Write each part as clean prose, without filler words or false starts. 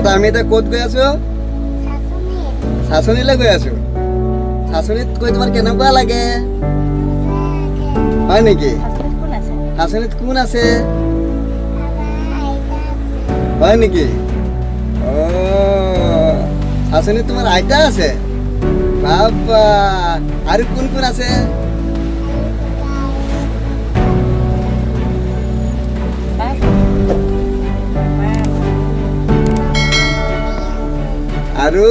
বেটা আমি এতিয়া ক'ত গৈ আছো চাচনিলৈ গৈ আছো চাচনিত গৈ তোমাৰ কেনেকুৱা লাগে হয় নেকি চাচনিত কোন আছে হয় নেকি চাচনিত তোমাৰ আইতা আছে বাবা আৰু কোন কোন আছে আৰু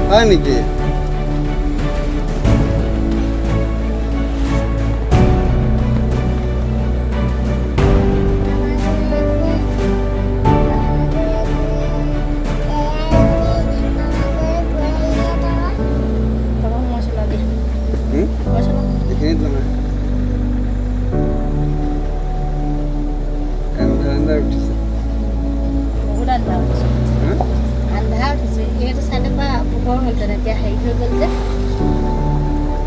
হয় নেকি এইখিনিত নহয় আন্ধাৰ উঠিছে বহুত আন্ধাৰ উঠিছে আন্ধাৰ উঠিছে এইটো চাইডে পৰা পোহৰ হ'ল তেনে এতিয়া হেৰি হৈ গ'ল যে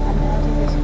আন্ধাৰ উঠি গৈছে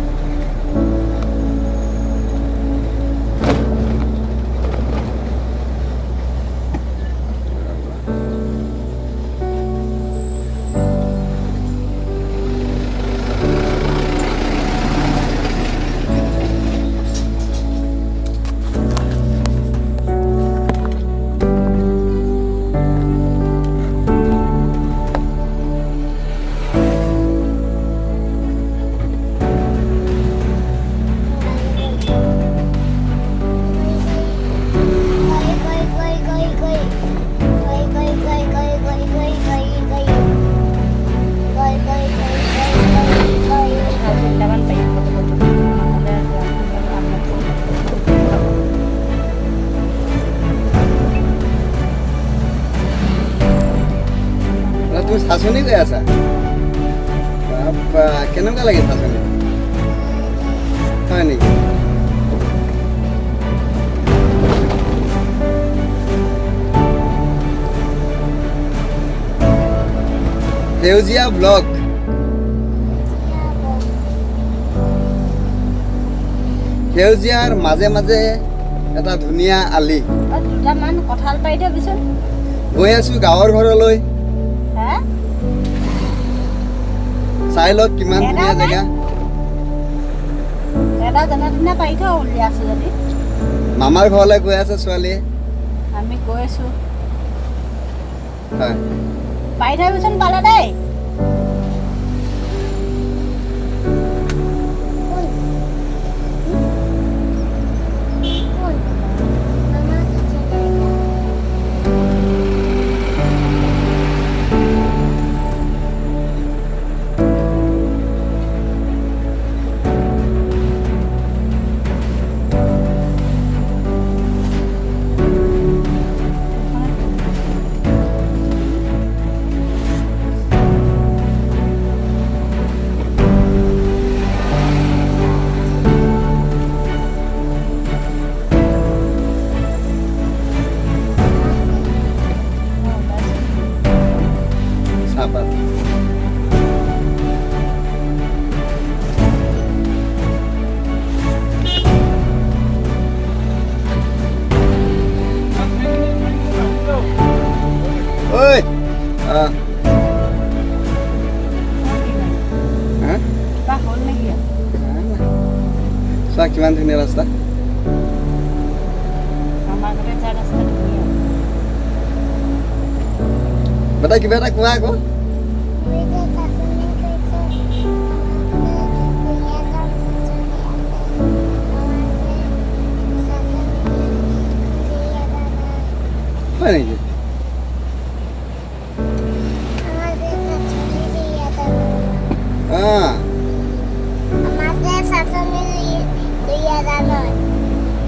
তুমি চাচনি গৈ আছা বাবা কেনেকুৱা লাগে চাচনি হয় নেকি সেউজীয়া ব্লক সেউজীয়াৰ মাজে মাজে এটা ধুনীয়া আলি দুটামান কঁঠাল পাৰি দিয়কচোন গৈ আছো গাঁৱৰ ঘৰলৈ হা চাই লওক কিমান ধুনীয়া জেগা এটা যেনে তেনে পাৰি থৈ উলিয়াইছো যদি মামাৰ ঘৰলৈ গৈ আছে ছোৱালীয়ে আমি গৈ আছো হয় পাৰি থবিচোন পালে দেই চাহপাত ঐ কিবা হ'ল নেকি চোৱা কিমান ধুনীয়া ৰাস্তা আমাৰ ঘৰতে যোৱা ৰাস্তা ধুনীয়া বেটা কিবা এটা কোৱা আকৌ হয় নেকি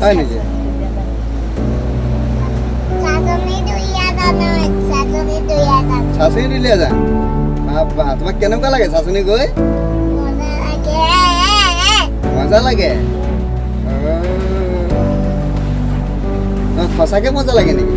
হয় নেকি চাচনি দিলে যা বাবা তোমাক কেনেকুৱা লাগে চাচনি গৈ মজা লাগে সঁচাকে মজা লাগে নেকি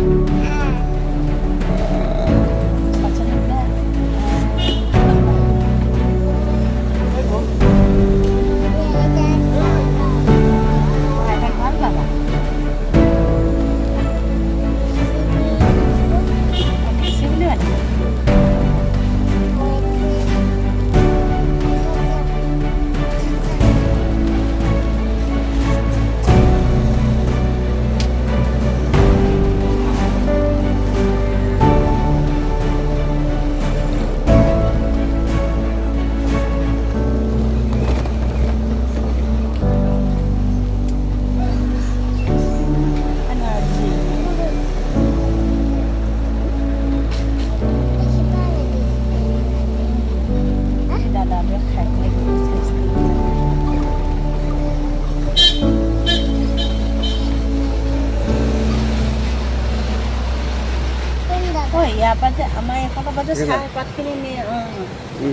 আকৌ ইয়াৰ পৰা যে আমাৰ এইফালৰ পৰা যে একেবাৰে। চাহপাতখিনি নিয়ে কি?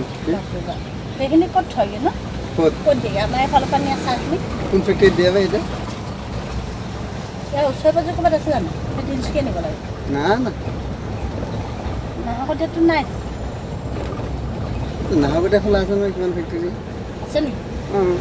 সেইখিনি ক'ত থয়গৈ ন ক'ত ক'ত দিয়ে আমাৰ এইফালৰ পৰা নিয়ে চাহখিনি কোন ফেক্টৰীত দিয়ে বা এতিয়া ইয়াৰ ওচৰে পাজৰে ক'ৰবাত আছে জানো সেই তিনিচুকীয়া নিব লাগে না না নাহৰকটীয়াতো নাই নাহৰকটীয়া খোলা আছে নহয় কিমান ফেক্টৰী আছে নেকি অঁ